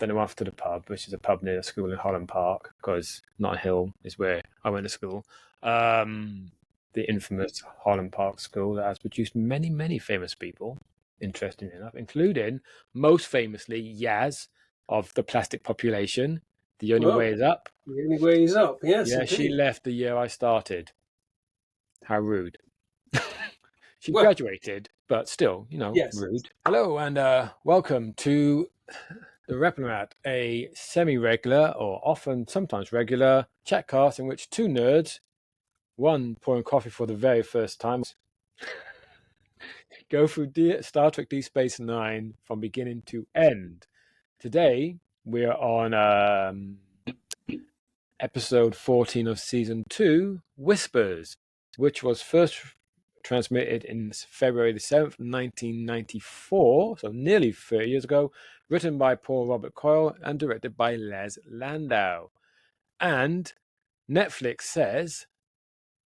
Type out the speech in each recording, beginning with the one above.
Then I went off to the pub, which is a pub near the school in Holland Park, because Notting Hill is where I went to school. The infamous Holland Park School that has produced many, many famous people, interestingly enough, including, most famously, Yaz of the Plastic Population. The Only Way Is Up. The Only Way Is Up, yes. Yeah, indeed. she left the year I started. How rude. She graduated, but still, yes. Rude. Hello, and welcome to the Replimat, a semi-regular or often, sometimes regular chatcast in which two nerds, one pouring coffee for the very first time, go through Star Trek Deep Space Nine from beginning to end. Today, we're on episode 14 of season 2, Whispers, which was first transmitted in February the 7th, 1994, so nearly 30 years ago, written by Paul Robert Coyle and directed by Les Landau. And Netflix says,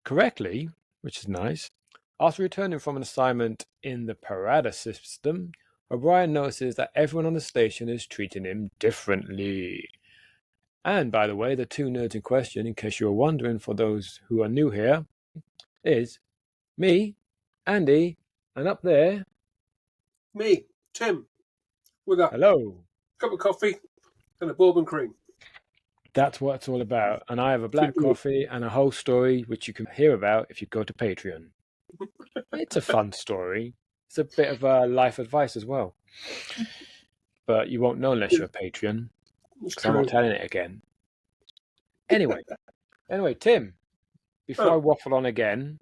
correctly, which is nice, after returning from an assignment in the Parada system, O'Brien notices that everyone on the station is treating him differently. And by the way, the two nerds in question, in case you're wondering for those who are new here, is me, Andy, and up there, me, Tim, with a cup of coffee and a bourbon cream. That's what it's all about. And I have a black coffee and a whole story, which you can hear about if you go to Patreon. It's a fun story. It's a bit of life advice as well. But you won't know unless you're a Patreon, because I'm not telling it again. Anyway, Tim, before I waffle on again,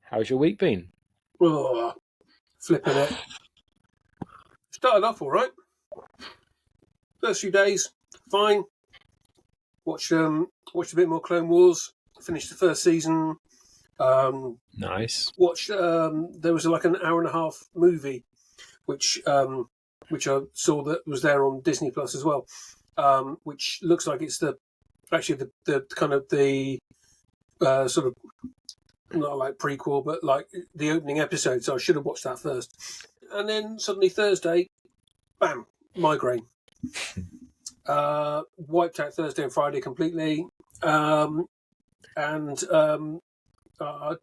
how's your week been? Oh, flipping it. Started off all right. First few days, fine. Watched a bit more Clone Wars. Finished the first season. Nice. Watched. There was like an hour and a half movie, which I saw that was there on Disney Plus as well. Which looks like it's the kind of the sort of not like prequel, but like the opening episode. So I should have watched that first. And then suddenly Thursday, bam, migraine. Wiped out Thursday and Friday completely. And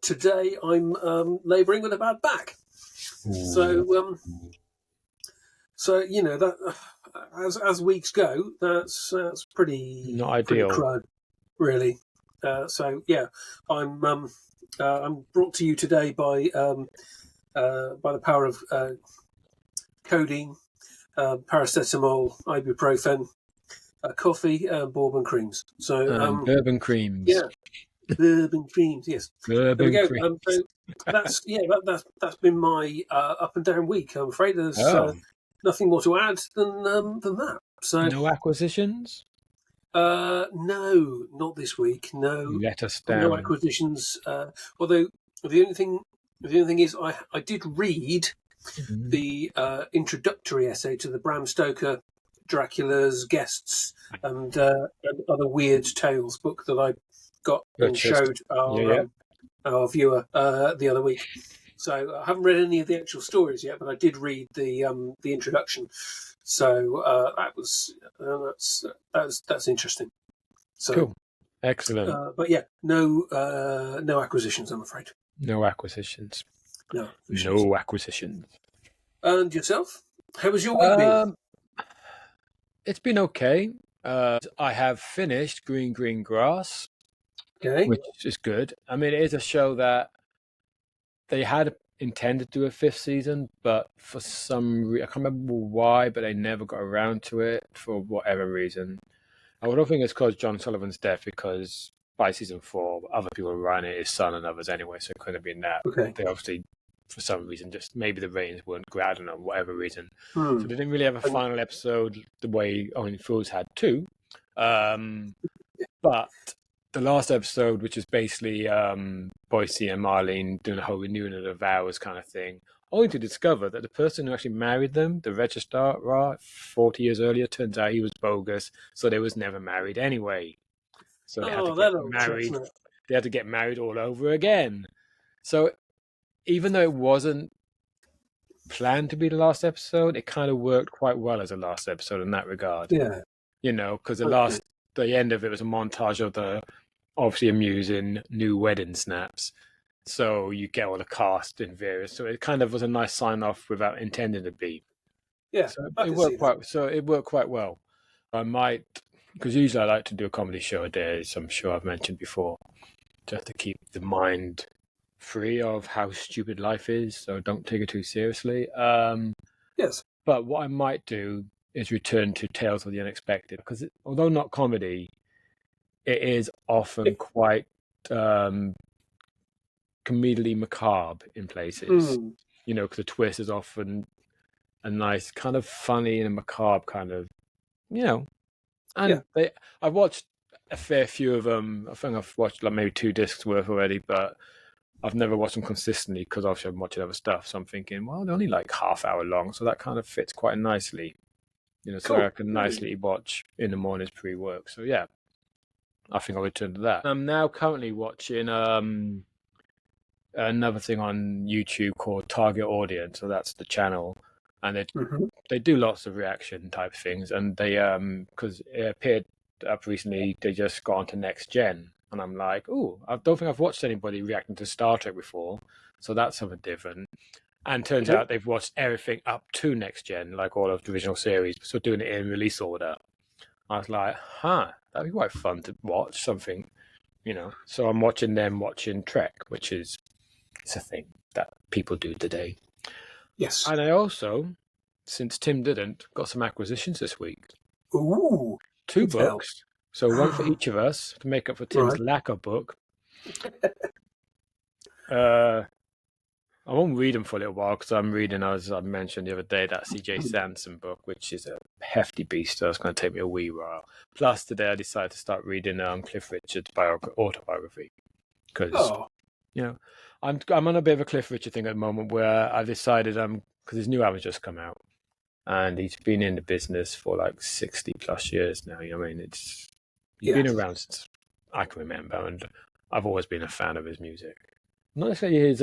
today I'm labouring with a bad back. Ooh. So that as weeks go, that's pretty not ideal, pretty crud, really. So yeah, I'm brought to you today by the power of codeine, paracetamol, ibuprofen, coffee, and bourbon creams. So bourbon creams. Yeah, bourbon creams. Yes. Bourbon there we go. So that's been my up and down week. I'm afraid there's nothing more to add than that. So no acquisitions. No, not this week. No, let us down. No acquisitions. Although the only thing is, I did read the introductory essay to the Bram Stoker Dracula's Guests and Other Weird Tales book that I got and showed our viewer the other week. So I haven't read any of the actual stories yet, but I did read the introduction. So that's interesting. So, cool, excellent. But yeah, no acquisitions, I'm afraid. No acquisitions. No acquisitions. And yourself? How was your week been? It's been okay. I have finished Green Grass, which is good. I mean, it is a show that they had intended to do a 5th season, but for some reason, I can't remember why, but they never got around to it for whatever reason. I don't think it's because John Sullivan's death, because by season 4, other people were running it, his son and others anyway, so it couldn't have been that. Okay. They obviously, for some reason, just maybe the ratings weren't great, I don't know, whatever reason. So they didn't really have a final episode the way Only Fools had 2. But the last episode, which is basically Boise and Marlene doing a whole renewing of the vows kind of thing, only to discover that the person who actually married them, the registrar, 40 years earlier, turns out he was bogus, so they was never married anyway. So they had to get married. They had to get married all over again. So even though it wasn't planned to be the last episode, it kind of worked quite well as a last episode in that regard. Yeah. Because Okay. the end of it was a montage of the obviously amusing new wedding snaps. So you get all the cast in various. So it kind of was a nice sign off without intending to be. Yeah, So I it can see worked that. quite. So it worked quite well. I might, because usually I like to do a comedy show a day, as I'm sure I've mentioned before, just to keep the mind free of how stupid life is. So don't take it too seriously. Yes. But what I might do is return to Tales of the Unexpected, because although not comedy, it is often quite comedically macabre in places. Mm. Because the twist is often a nice kind of funny and macabre kind of, Yeah. and I've watched a fair few of them. I think I've watched like maybe 2 discs worth already, but I've never watched them consistently because obviously I'm watching other stuff. So I'm thinking, well, they're only like half-hour long, so that kind of fits quite nicely. So I Cool. can nicely watch in the mornings pre-work. So yeah, I think I'll return to that. I'm now currently watching another thing on YouTube called Target Audience. So that's the channel, and they do lots of reaction type things. And they because it appeared up recently, they just got onto Next Gen, and I'm like, oh, I don't think I've watched anybody reacting to Star Trek before, so that's something different. And turns Okay. out they've watched everything up to Next Gen, like all of the original series, so doing it in release order. I was like, that'd be quite fun to watch something, So I'm watching them watching Trek, which is it's a thing that people do today. Yes. And I also, since Tim didn't, got some acquisitions this week. Ooh. 2 Do tell. books, so one for each of us to make up for Tim's Right. lack of book. I won't read them for a little while because I'm reading, as I mentioned the other day, that C.J. Sanson book, which is a hefty beast. So it's going to take me a wee while. Plus, today I decided to start reading Cliff Richard's autobiography because Oh. I'm on a bit of a Cliff Richard thing at the moment where I decided because his new album's just come out and he's been in the business for like 60 plus years now. I mean, he's been around since I can remember, and I've always been a fan of his music. Not necessarily his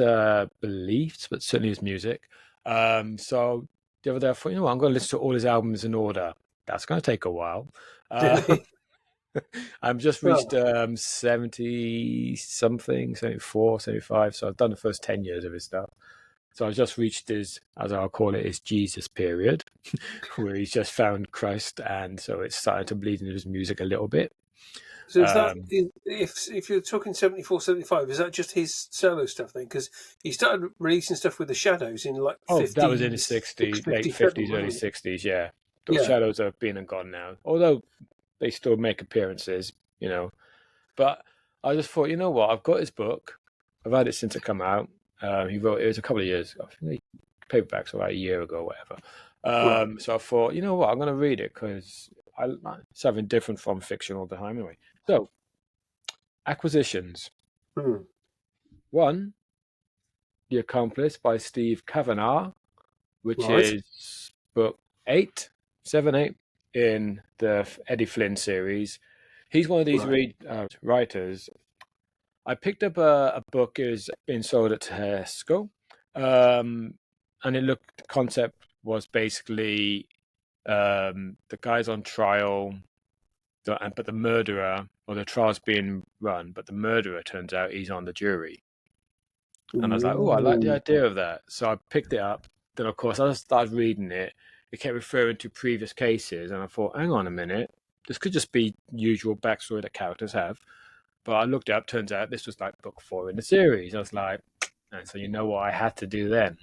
beliefs, but certainly his music. So the other day I thought, I'm going to listen to all his albums in order. That's going to take a while. I've just reached 70 something, 74, 75. So I've done the first 10 years of his stuff. So I've just reached his, as I'll call it, his Jesus period, where he's just found Christ. And so it's starting to bleed into his music a little bit. So is that if you're talking 74, 75, is that just his solo stuff then? Because he started releasing stuff with the Shadows in like 50s, that was in the 60s, late 50s, early 60s, yeah. Those Shadows have been and gone now, although they still make appearances, But I just thought, you know what, I've got his book. I've had it since it come out. He wrote it was a couple of years ago. I think the paperbacks about a year ago, whatever. So I thought, you know what, I'm going to read it because it's something different from fiction all the time anyway. So, acquisitions. 1, The Accomplice by Steve Kavanagh, which is book 7, 8 in the Eddie Flynn series. He's one of these writers. I picked up a book is being sold at Tesco, and the concept was basically the guy's on trial, but the murderer, or the trial's being run, but the murderer turns out he's on the jury. And I was like, oh, I like the idea of that. So I picked it up. Then, of course, as I started reading it, it kept referring to previous cases. And I thought, hang on a minute. This could just be usual backstory that characters have. But I looked it up. Turns out this was like book 4 in the series. I was like, and so you know what I had to do then?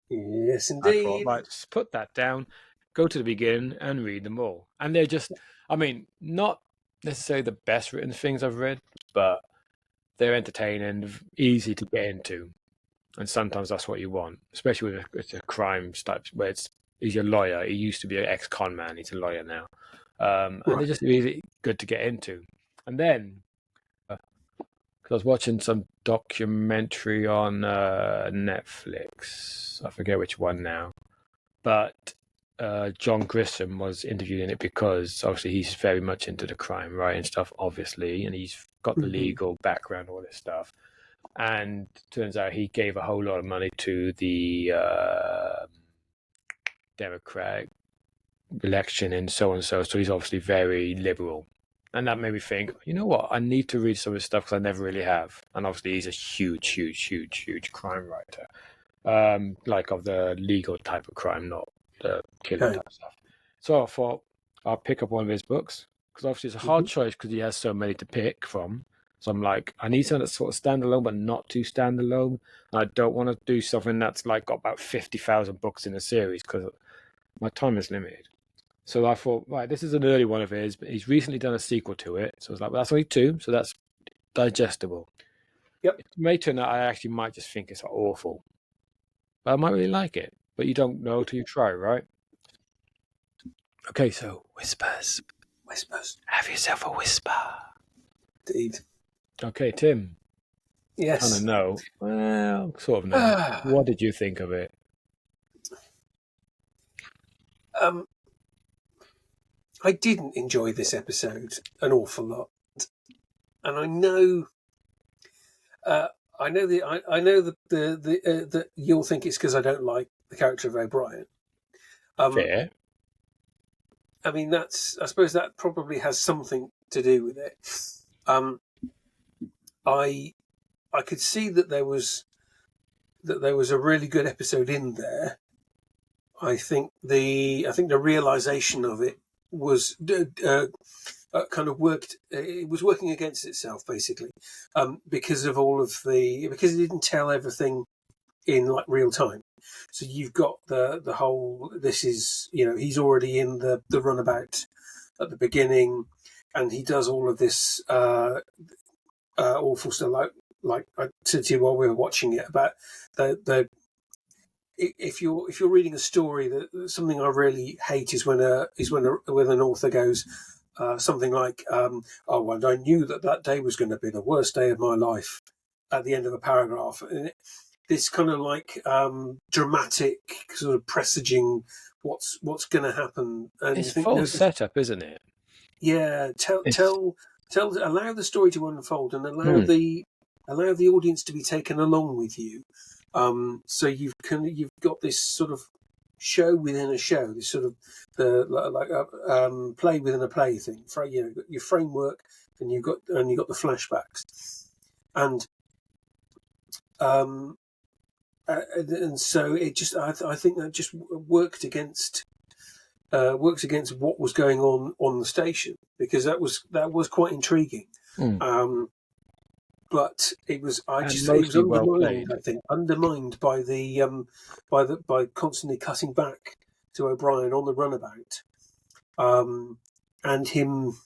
Yes, I thought, indeed. right, just put that down, go to the beginning and read them all. And they're just, not necessarily the best written things I've read, but they're entertaining, easy to get into. And sometimes that's what you want, especially with it's a crime type where he's a lawyer. He used to be an ex-con man. He's a lawyer now. And they're just really good to get into. And then, because I was watching some documentary on Netflix. I forget which one now. But John Grissom was interviewed in it because obviously he's very much into the crime writing stuff, obviously. And he's got the legal background, all this stuff. And turns out he gave a whole lot of money to the Democratic election in so and so. So he's obviously very liberal. And that made me think, you know what? I need to read some of his stuff because I never really have. And obviously, he's a huge crime writer, like of the legal type of crime, not the killing type stuff. So I thought I'll pick up one of his books because obviously it's a hard choice because he has so many to pick from. So I'm like, I need something that's sort of standalone, but not too standalone. And I don't want to do something that's like got about 50,000 books in a series because my time is limited. So I thought, right, this is an early one of his, but he's recently done a sequel to it. So I was like, well, that's only 2, so that's digestible. Yep. It may turn out I actually might just think it's awful, but I might really like it. But you don't know till you try, right? Okay, so whispers. Have yourself a whisper. Indeed. Okay, Tim. Yes. Kind of know. Well, sort of know. What did you think of it? I didn't enjoy this episode an awful lot, and I know that you'll think it's because I don't like the character of O'Brien. Fair. I mean, I suppose that probably has something to do with it. I could see that there was a really good episode in there. I think the realization of it was kind of worked. It was working against itself basically because of because it didn't tell everything in like real time. So you've got the whole. This is he's already in the runabout at the beginning, and he does all of this awful stuff. Like I said to you while we were watching it about the if you're reading a story, that something I really hate is when an author goes something like, "Oh, and I knew that day was going to be the worst day of my life," at the end of a paragraph. And this kind of like dramatic sort of presaging what's going to happen, and It's you think, full no, setup, isn't it? yeah, allow the story to unfold and allow the audience to be taken along with you. So you've got this sort of show within a show, this sort of play within a play thing. For your framework, and you've got the flashbacks, and so it just I think that just worked against what was going on the station, because that was quite intriguing. But it was undermined. I think undermined by by constantly cutting back to O'Brien on the runabout, and him,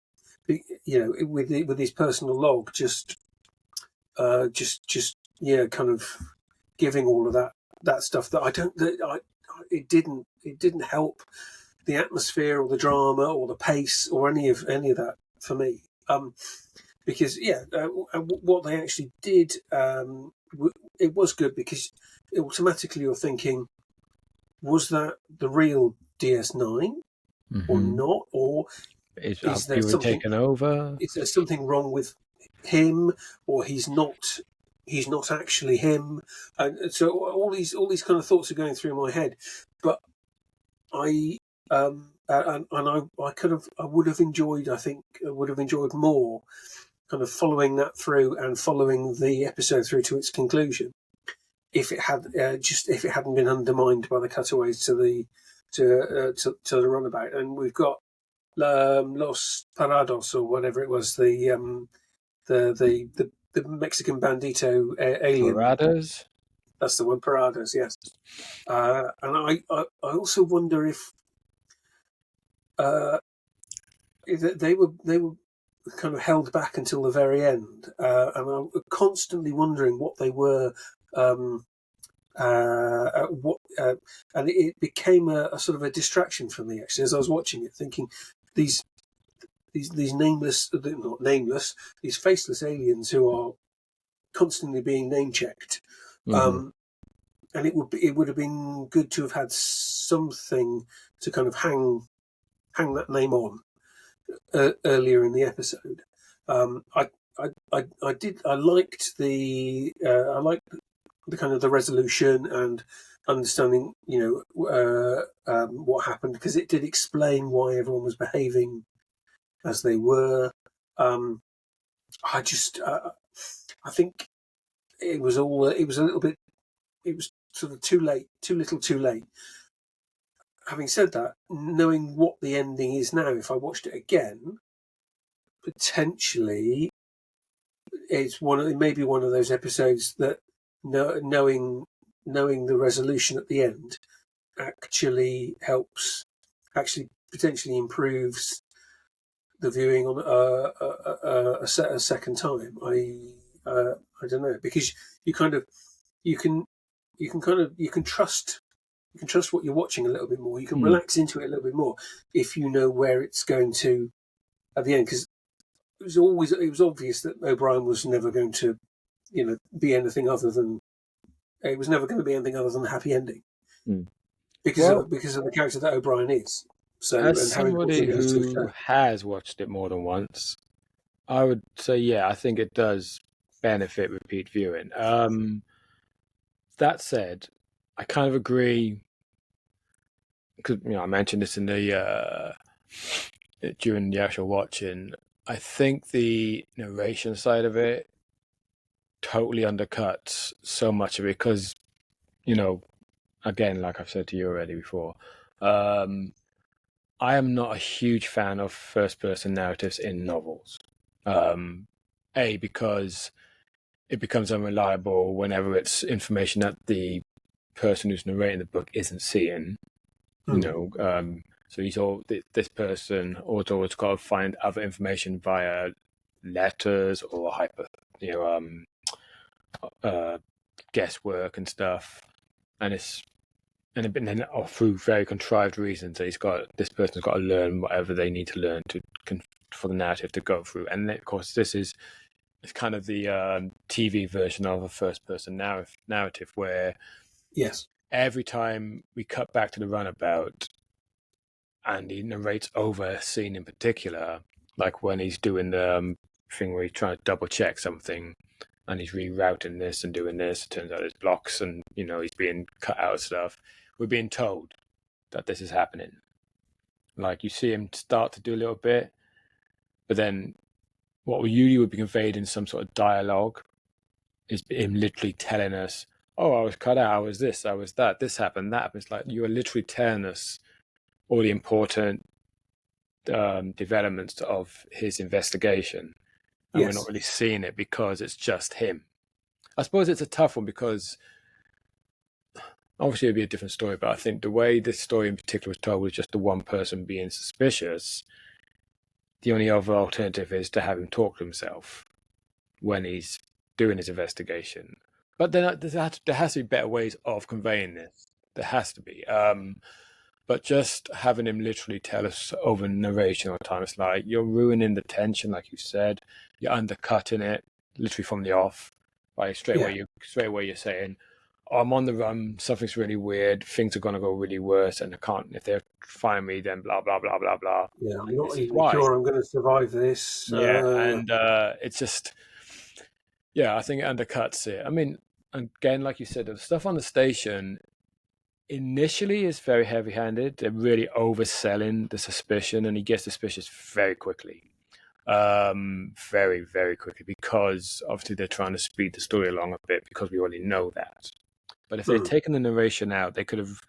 with his personal log, just kind of giving all of that stuff that it didn't help the atmosphere or the drama or the pace or any of that for me. Because what they actually did, it was good, because automatically you're thinking, was that the real DS9 or not, or is there something taken over? Is there something wrong with him, or he's not actually him? And so all these kind of thoughts are going through my head, but I would have enjoyed more kind of following that through and following the episode through to its conclusion, if it hadn't been undermined by the cutaways to the runabout. And we've got Los Parados, or whatever it was, the Mexican bandito alien. Paradas? That's the one, Paradas, yes. And I also wonder if they were kind of held back until the very end, and I'm constantly wondering what they were. And it became a sort of a distraction for me, actually, as I was watching it, thinking these nameless, not nameless, these faceless aliens who are constantly being name checked. And it would have been good to have had something to kind of hang that name on earlier in the episode. I liked the kind of the resolution and understanding, what happened, because it did explain why everyone was behaving as they were. I just, I think it was a little bit, it was sort of too late, too little, too late. Having said that, knowing what the ending is now, if I watched it again, potentially it may be one of those episodes that knowing the resolution at the end actually helps, actually potentially improves the viewing on a second time. I don't know, because you kind of you can you can trust what you're watching a little bit more. You can relax into it a little bit more if you know where it's going to at the end, because it was obvious that O'Brien was never going to be anything other than it was never going to be anything other than a happy ending because of the character that O'Brien is. So, as and how somebody important it is to the who show. has watched it more than once, I would say, yeah, I think it does benefit repeat viewing. That said, I kind of agree because I mentioned this in the during the actual watching. I think the narration side of it totally undercuts so much of it because, again, like I've said to you already before, I am not a huge fan of first-person narratives in novels. Because it becomes unreliable whenever it's information that the person who's narrating the book isn't seeing. So this person always got to find other information via letters or guesswork and stuff, and then through very contrived reasons, this person's got to learn whatever they need to learn for the narrative to go through, and then, of course it's kind of the TV version of a first-person narrative where Yes, every time we cut back to the runabout and he narrates over a scene in particular, like when he's doing the thing where he's trying to double check something and he's rerouting this and doing this, it turns out there's blocks and he's being cut out of stuff. We're being told that this is happening. Like you see him start to do a little bit, but then what usually would be conveyed in some sort of dialogue is him literally telling us, "Oh, I was cut out. I was this. I was that. This happened. That happened." It's like you are literally telling us all the important developments of his investigation, and we're not really seeing it because it's just him. I suppose it's a tough one because obviously it'd be a different story, but I think the way this story in particular was told was just the one person being suspicious. The only other alternative is to have him talk to himself when he's doing his investigation. But then there has to be better ways of conveying this. There has to be. But just having him literally tell us over narration all the time, it's like you're ruining the tension, like you said. You're undercutting it literally from the off. Like straight away you're saying, oh, I'm on the run, something's really weird, things are gonna go really worse, and if they find me, then blah blah blah blah blah. Yeah, I'm And not this is even why. sure I'm going to survive this. Yeah, and it's just I think it undercuts it. I mean, again, like you said, the stuff on the station initially is very heavy-handed. They're really overselling the suspicion, and he gets suspicious very quickly. Very, very quickly, because obviously they're trying to speed the story along a bit because we already know that. But if they'd taken the narration out, they could have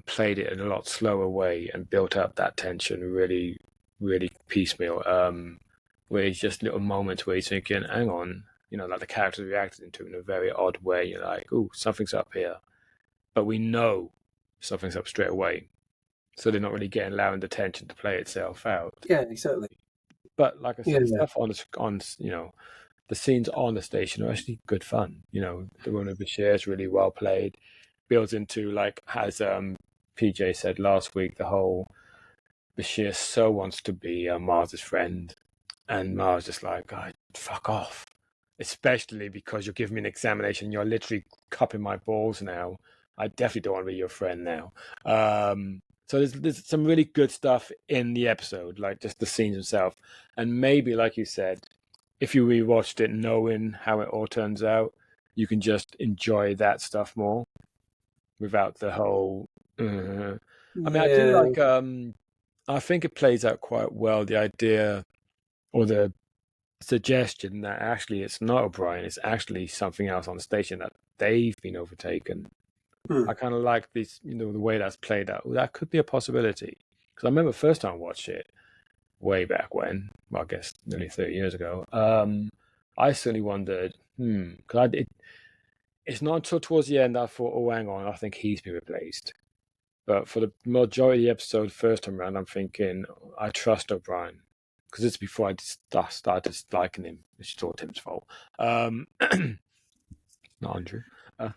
played it in a lot slower way and built up that tension really, really piecemeal. Where it's just little moments where you're thinking, hang on, like the characters reacted to it in a very odd way. You're like, oh, something's up here. But we know something's up straight away. So they're not really allowing the tension to play itself out. Yeah, exactly. But like I said, stuff on the scenes on the station are actually good fun. The one with Bashir is really well played. Builds into, like, as PJ said last week, the whole Bashir so wants to be Mars's friend, and Mars just like, oh, fuck off. Especially because you're giving me an examination, you're literally cupping my balls now. I definitely don't want to be your friend now. So there's some really good stuff in the episode, like just the scenes themselves. And maybe, like you said, if you rewatched it knowing how it all turns out, you can just enjoy that stuff more without the whole. I mean, I do Yeah, like. I think it plays out quite well. The idea or the suggestion that actually it's not O'Brien, it's actually something else on the station that they've been overtaken. hmm, I kind of like this, the way that's played out. Well, that could be a possibility. Because I remember the first time I watched it, way back when, well, I guess nearly 30 years ago, I certainly wondered, because it's not until towards the end I thought, oh, hang on, I think he's been replaced. But for the majority of the episode, first time around, I'm thinking, I trust O'Brien. Because it's before I started disliking him, which is all Tim's fault. Not Andrew. Uh,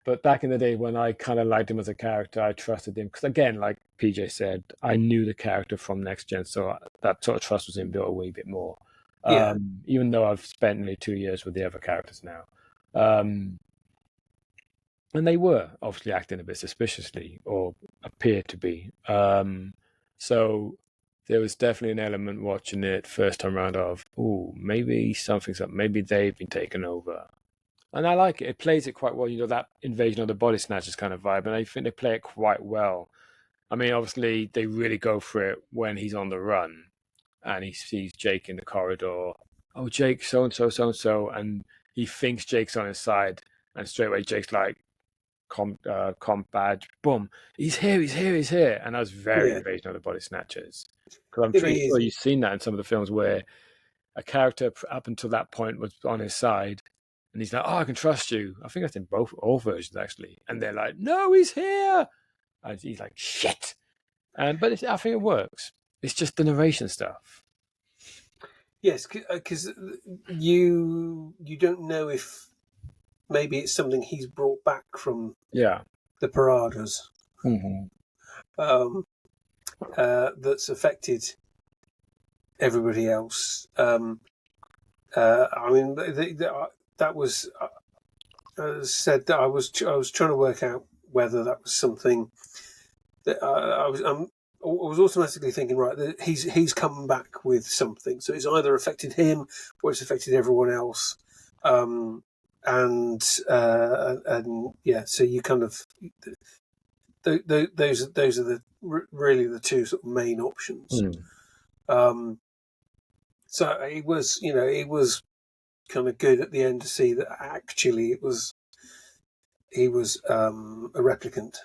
but back in the day when I kind of liked him as a character, I trusted him. Because again, like PJ said, I knew the character from Next Gen, so that sort of trust was inbuilt a wee bit more. yeah, Even though I've spent nearly 2 years with the other characters now. And they were obviously acting a bit suspiciously, or appeared to be. So there was definitely an element watching it first time around of, oh, maybe something's up. Maybe they've been taken over. And I like it. It plays it quite well. That Invasion of the Body Snatchers kind of vibe. And I think they play it quite well. I mean, obviously, they really go for it when he's on the run and he sees Jake in the corridor. Oh, Jake, so-and-so, so-and-so. And he thinks Jake's on his side. And straight away, Jake's like, comp badge, boom, he's here, he's here, he's here. And that was very yeah. Invasion of the Body Snatchers. Because I'm It pretty is. sure you've seen that in some of the films where a character up until that point was on his side. And he's like, oh, I can trust you. I think that's in all versions, actually. And they're like, no, he's here. And he's like, shit. But I think it works. It's just the narration stuff. Yes, because you don't know if maybe it's something he's brought back from Yeah. the Paradas Mm-hmm. that's affected everybody else. I mean, that was said that I was trying to work out whether that was something that I was automatically thinking, right, that he's come back with something, so it's either affected him or it's affected everyone else. And yeah, so you kind of those are the really the two sort of main options. So it was kind of good at the end to see that actually he was a replicant,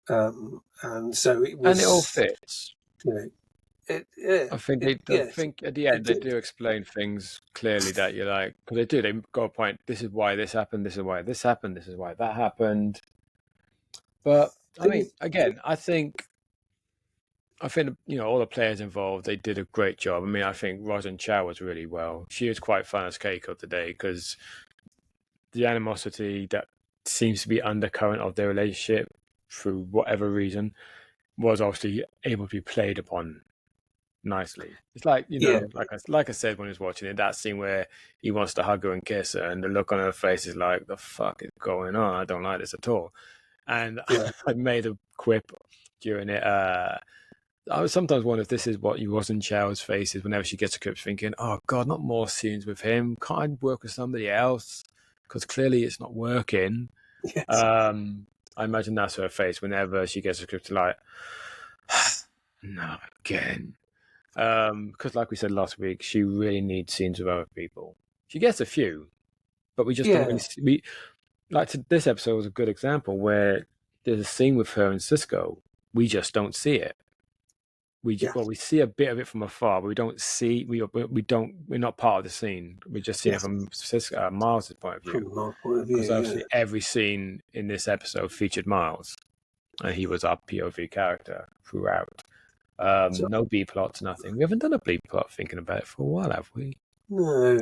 and so it And it all was, fits. I think I think at the end it they did. do explain things clearly that you're like, because they do. They go a point. This is why this happened. This is why this happened. This is why that happened. But I Thing mean, is, again, I think all the players involved they did a great job. I mean, I think Rosin Chow was really well. She was quite fun as Keiko today because the animosity that seems to be undercurrent of their relationship through whatever reason was obviously able to be played upon nicely. It's like yeah, like I said when I was watching it, that scene where he wants to hug her and kiss her, and the look on her face is like, "The fuck is going on? I don't like this at all." And yeah, I made a quip during it. I was sometimes wonder if this is what you was in Chow's face is whenever she gets a script, thinking, "Oh God, not more scenes with him. Can't I work with somebody else? Because clearly it's not working." yes, I imagine that's her face whenever she gets a script, like, "No, again." Because like we said last week, she really needs scenes with other people. She gets a few, but we just don't really yeah, see. This episode was a good example where there's a scene with her and Cisco. We just don't see it. yeah, We see a bit of it from afar, but we don't see. We're not part of the scene. We're just seeing it yes. from Miles' point of view. From my point of Because view, yeah. obviously every scene in this episode featured Miles, and he was our POV character throughout. So No B plots, nothing. We haven't done a B plot thinking about it for a while, have we? no, I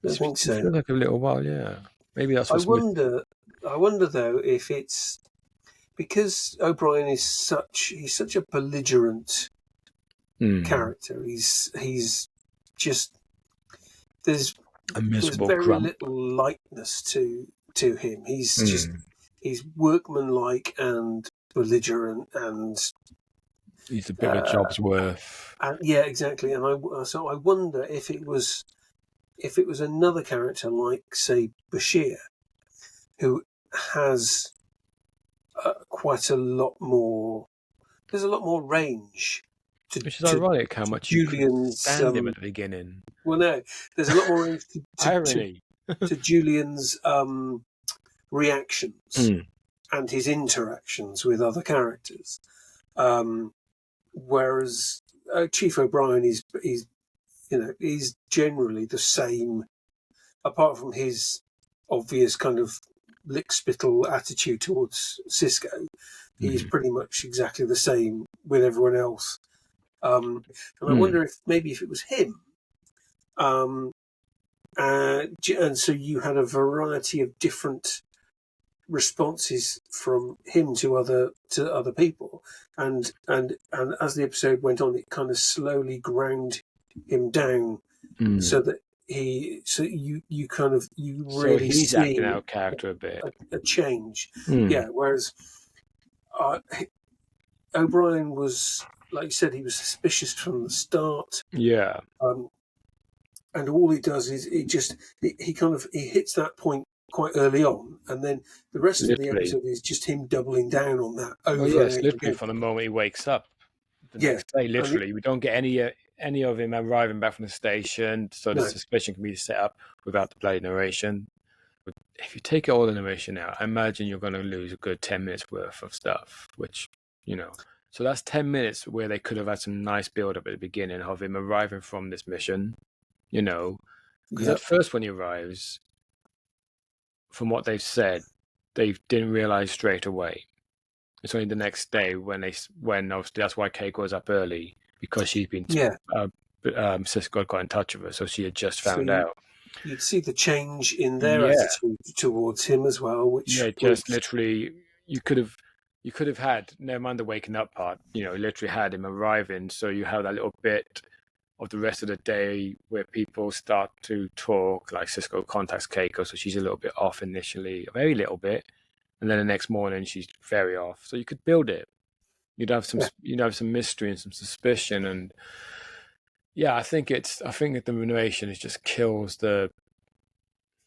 don't think It so. feels like a little while, yeah. Maybe that's I what's missing. wonder. I wonder though if it's because O'Brien is he's such a belligerent Hmm. character. He's just there's A there's miserable very grump. little lightness to him. Hmm. He's workmanlike and belligerent He's a bit of a uh, job's worth. and yeah, exactly. And so I wonder if it was if it was another character like, say, Bashir, who has quite a lot more. There's a lot more range Which is ironic how to much you couldn't Julian's. stand him at the beginning. Well, no, there's a lot more range Irony. to Julian's reactions Mm. and his interactions with other characters. Whereas Chief O'Brien is he's generally the same, apart from his obvious kind of lick-spittle attitude towards Cisco. He's pretty much exactly the same with everyone else. And I wonder if maybe if it was him, and so you had a variety of different responses from him to other people, and as the episode went on, it kind of slowly ground him down, so that you really he's see acting out character a bit. a change. Yeah, whereas O'Brien was, like you said, he was suspicious from the start. Yeah. And all he does is he hits that point quite early on, and then the rest of the episode is just him doubling down on that over and over literally again. from the moment he wakes up the next day. Literally, we don't get any of him arriving back from the station, so the suspicion can be set up without the bloody narration. But if you take all the narration out, I imagine you're going to lose a good 10 minutes worth of stuff, which, so that's 10 minutes where they could have had some nice build up at the beginning of him arriving from this mission, because at first when he arrives, from what they've said, they didn't realize straight away. It's only the next day when obviously that's why Kate goes up early, because she's been Cisco got in touch with her, so she had just found out. You'd see the change in their attitude towards him as well, which literally you could have had, never mind the waking up part, literally had him arriving, so you have that little bit of the rest of the day where people start to talk, like Cisco contacts Keiko, so she's a little bit off initially, a very little bit, and then the next morning she's very off. So you could build it. You'd have some mystery and some suspicion, and I think that the narration just kills the.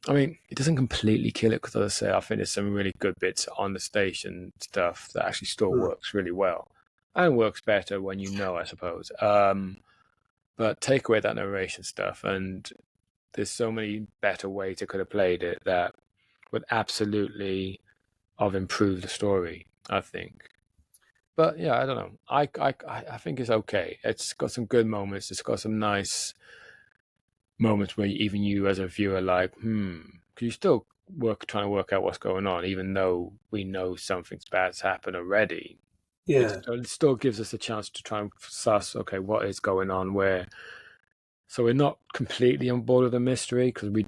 I mean, it doesn't completely kill it, because, as I say, I think there's some really good bits on the station stuff that actually still works really well, and works better when I suppose. But take away that narration stuff, and there's so many better ways they could have played it that would absolutely have improved the story, I think. But I don't know. I think it's okay. It's got some good moments. It's got some nice moments where even you as a viewer like, because you still trying to work out what's going on, even though we know something's bad's happened already. Yeah. It still gives us a chance to try and suss, okay, what is going on where. So we're not completely on board with the mystery, because we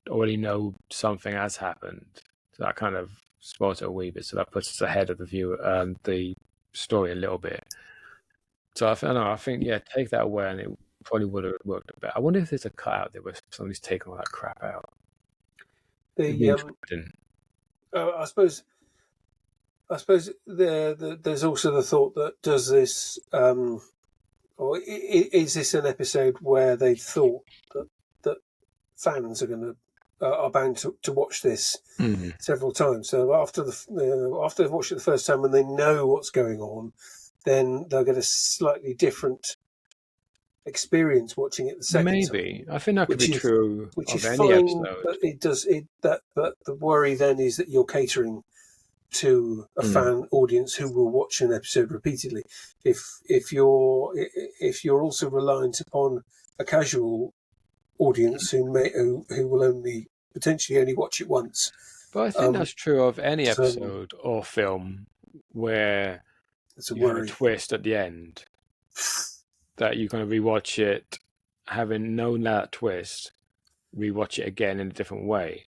already know something has happened. So that kind of spoils it a wee bit. So that puts us ahead of the viewer, the story a little bit. So I think take that away, and it probably would have worked a bit. I wonder if there's a cut out there where somebody's taken all that crap out. I suppose there's also the thought that does this, or is this an episode where they thought that fans are bound to watch this several times? So after they've watched it the first time and they know what's going on, then they'll get a slightly different experience watching it the second time. Maybe. I think that could be true of any episode. But the worry then is that you're catering to a fan audience who will watch an episode repeatedly. If you're also reliant upon a casual audience who will potentially only watch it once. But I think that's true of any episode or film where you have a twist at the end, that you're going to rewatch it, having known that twist, rewatch it again in a different way.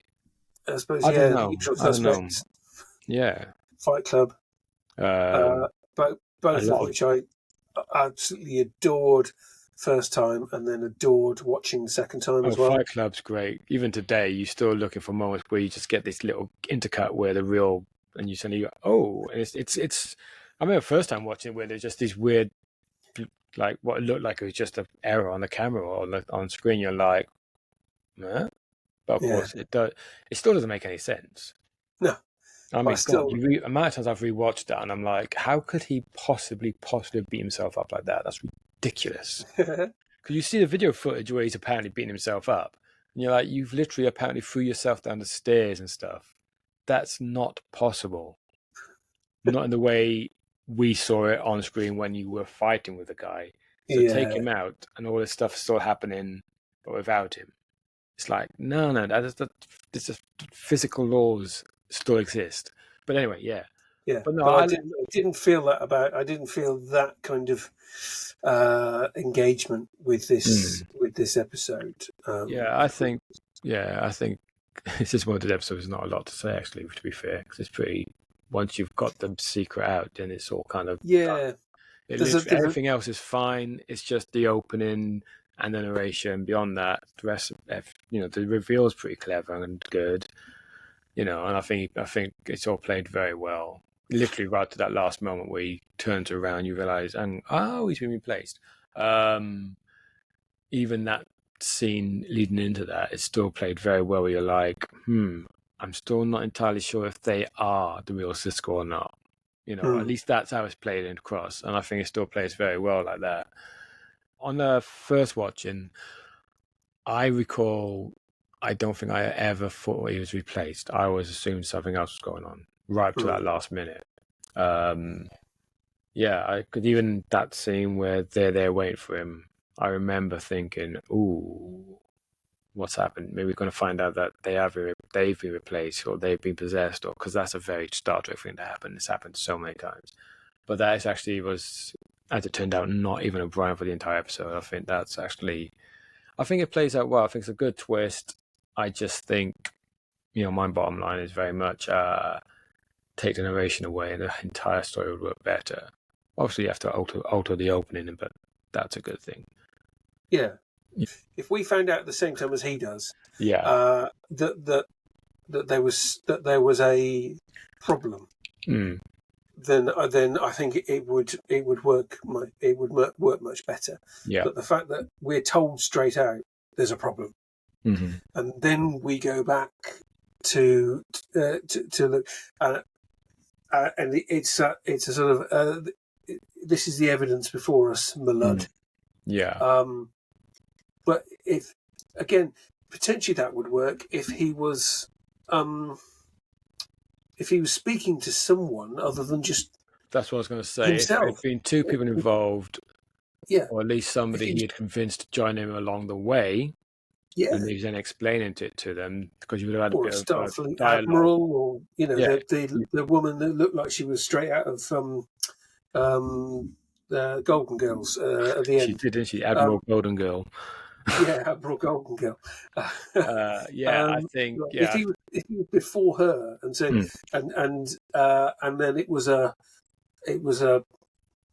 I suppose, I don't know. Yeah. Fight Club, both of which I absolutely adored first time, and then adored watching the second time as well. Fight Club's great. Even today, you're still looking for moments where you just get this little intercut where and you suddenly go, and it's. I remember first time watching it where there's just these weird, like what it looked like it was just an error on the camera or on screen. You're like, But of Yeah. course, it still doesn't make any sense. No, I I mean, God, still. amount of times I've rewatched that, and I'm like, how could he possibly beat himself up like that? That's ridiculous. Because you see the video footage where he's apparently beating himself up, and you're like, you've literally apparently threw yourself down the stairs and stuff. That's not possible. Not in the way we saw it on screen when you were fighting with the guy. So take Yeah. him out, and all this stuff is still happening, but without him. It's like, no, this is physical laws still exist. But anyway, yeah. Yeah, But no, but I didn't feel that about. I didn't feel that kind of engagement with this episode. yeah, I think it's just one of the episodes. There's not a lot to say actually, to be fair, because it's pretty. Once you've got the secret out, then it's all kind of done. Yeah, It there's literally, a everything else is fine. It's just the opening and the narration. Beyond that, the rest of the reveal is pretty clever and good. And I think it's all played very well. Literally right to that last moment where he turns around, you realise, and he's been replaced. Even that scene leading into that, it's still played very well. Where you're like, I'm still not entirely sure if they are the real Cisco or not. At least that's how it's played across, and I think it still plays very well like that. On the first watching, I recall, I don't think I ever thought he was replaced. I always assumed something else was going on right up to that last minute. Yeah, I could even that scene where they're there waiting for him. I remember thinking, "Ooh, what's happened? Maybe we're going to find out that they've been replaced or they've been possessed, or because that's a very Star Trek thing to happen. It's happened so many times." But that is actually was, as it turned out, not even O'Brien for the entire episode. I think it plays out well. I think it's a good twist. I just think, my bottom line is very much take the narration away and the entire story would work better. Obviously, you have to alter the opening, but that's a good thing. Yeah. If we found out at the same time as he does, Yeah. that there was a problem, then I think it would work much better. Yeah. But the fact that we're told straight out there's a problem, and then we go back to look, and it's a sort of this is the evidence before us, my lud. Yeah. But if again, potentially that would work if he was speaking to someone other than just That's what I was going to say. himself. If there'd been two people involved, Yeah, or at least somebody he had convinced to join him along the way, yeah, and he was then explaining it to them, because you would have had a or a bit of Starfleet dialogue. admiral, or Yeah. the woman that looked like she was straight out of the Golden Girls at the end. She did, didn't she? Admiral Golden Girl. Yeah, Admiral Golden Girl. I think if he was before her and said, and then it was a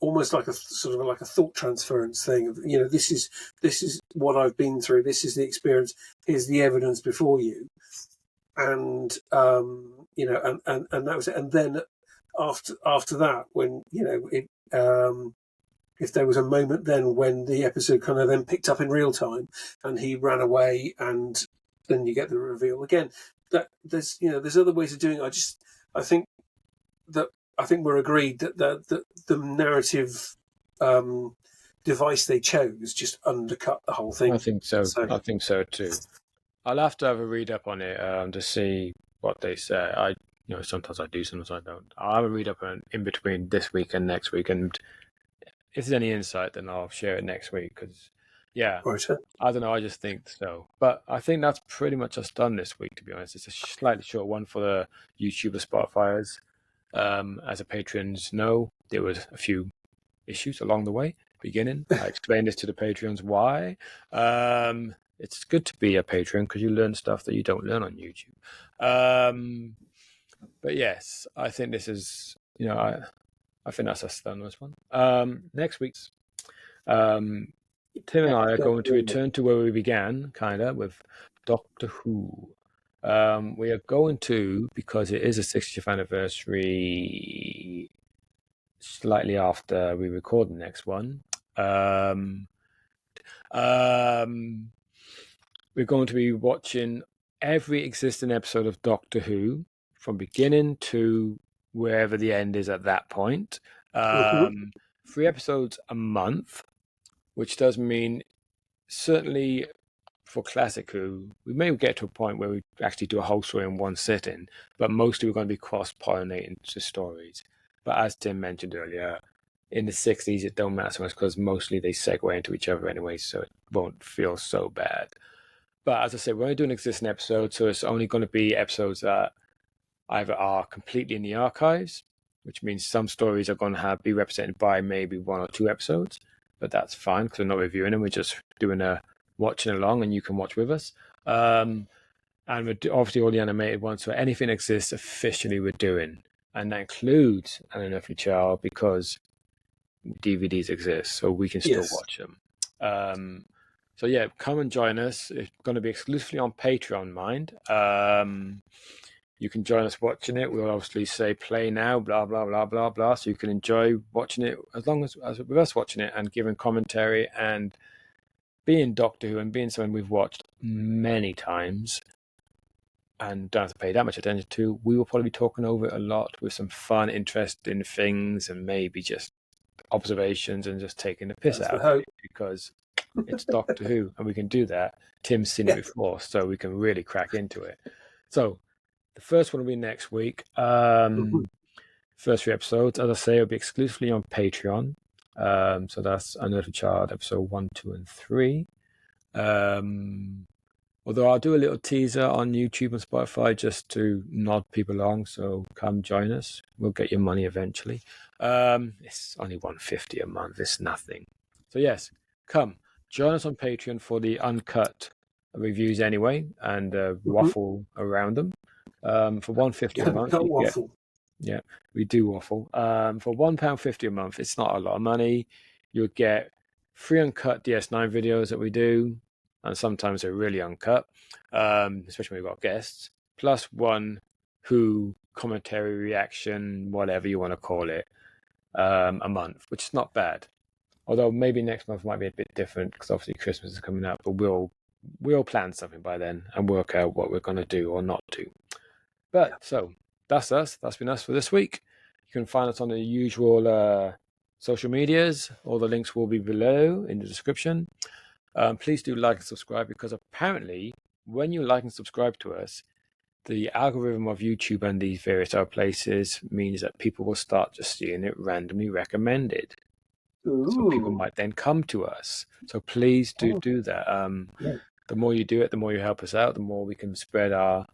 almost like a sort of like a thought transference thing of, this is what I've been through, this is the experience, here's the evidence before you, and and that was it. And then after that, when if there was a moment then when the episode kind of then picked up in real time and he ran away, and then you get the reveal again, that there's other ways of doing it. I think we're agreed that the narrative device they chose just undercut the whole thing. I think so. I think so too. I'll have to have a read up on it to see what they say. Sometimes I do, sometimes I don't. I'll have a read up on in between this week and next week, and if there's any insight, then I'll share it next week. Because, I don't know. I just think so. But I think that's pretty much us done this week. To be honest, it's a slightly short one for the YouTuber Spotifyers. As a patrons know, there was a few issues along the way. Beginning, I explained this to the Patreons why. It's good to be a patron because you learn stuff that you don't learn on YouTube. But yes, I think this is, I think that's us done this one. Next week's, Tim and I are going to return to where we began, kind of, with Doctor Who. We are going to, because it is a 60th anniversary, slightly after we record the next one. we're going to be watching every existing episode of Doctor Who from beginning to wherever the end is at that point. 3 episodes a month, which does mean certainly for Classic Who, we may get to a point where we actually do a whole story in one sitting, but mostly we're going to be cross-pollinating the stories. But as Tim mentioned earlier, in the 60s, it don't matter so much because mostly they segue into each other anyway, so it won't feel so bad. But as I said, we're only doing existing episodes, so it's only going to be episodes that either are completely in the archives, which means some stories are going to be represented by maybe 1 or 2 episodes, but that's fine because we're not reviewing them. We're just doing a watching along, and you can watch with us. And we're obviously all the animated ones, so anything exists officially we're doing, and that includes An Unearthly Child because DVDs exist, so we can still watch them. So yeah, come and join us. It's going to be exclusively on Patreon, mind. You can join us watching it. We'll obviously say play now, blah, blah, blah, blah, blah. So you can enjoy watching it as long as with us watching it and giving commentary and being Doctor Who and being something we've watched many times and don't have to pay that much attention to. We will probably be talking over it a lot with some fun, interesting things and maybe just observations and just taking the piss out of it because it's Doctor Who and we can do that. Tim's seen it before, so we can really crack into it. So the first one will be next week. First 3 episodes, as I say, will be exclusively on Patreon. So that's Unearthly Child episode 1, 2, and 3. Although I'll do a little teaser on YouTube and Spotify just to nod people along. So come join us. We'll get your money eventually. It's only $1.50 a month. It's nothing. So yes, come join us on Patreon for the uncut reviews anyway, and waffle around them. For $1.50 a month, don't waffle. Yeah, we do waffle. For £1.50 a month, it's not a lot of money. You'll get 3 uncut DS9 videos that we do, and sometimes they're really uncut, especially when we've got guests, plus 1 Who commentary reaction, whatever you want to call it, a month, which is not bad. Although maybe next month might be a bit different because obviously Christmas is coming up, but we'll plan something by then and work out what we're going to do or not do. But so that's us. That's been us for this week. You can find us on the usual social medias. All the links will be below in the description. Please do like and subscribe because apparently when you like and subscribe to us, the algorithm of YouTube and these various other places means that people will start just seeing it randomly recommended. So people might then come to us. So please do that. The more you do it, the more you help us out, the more we can spread our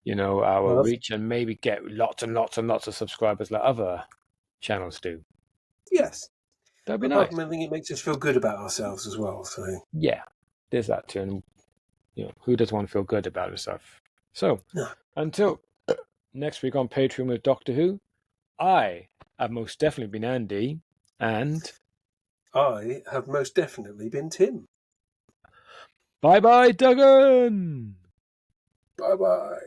reach and maybe get lots and lots and lots of subscribers like other channels do. Yes. That'd be nice. I think it makes us feel good about ourselves as well. So yeah, there's that too. And who doesn't want to feel good about himself? So until next week on Patreon with Doctor Who, I have most definitely been Andy, and I have most definitely been Tim. Bye, Duggan. Bye.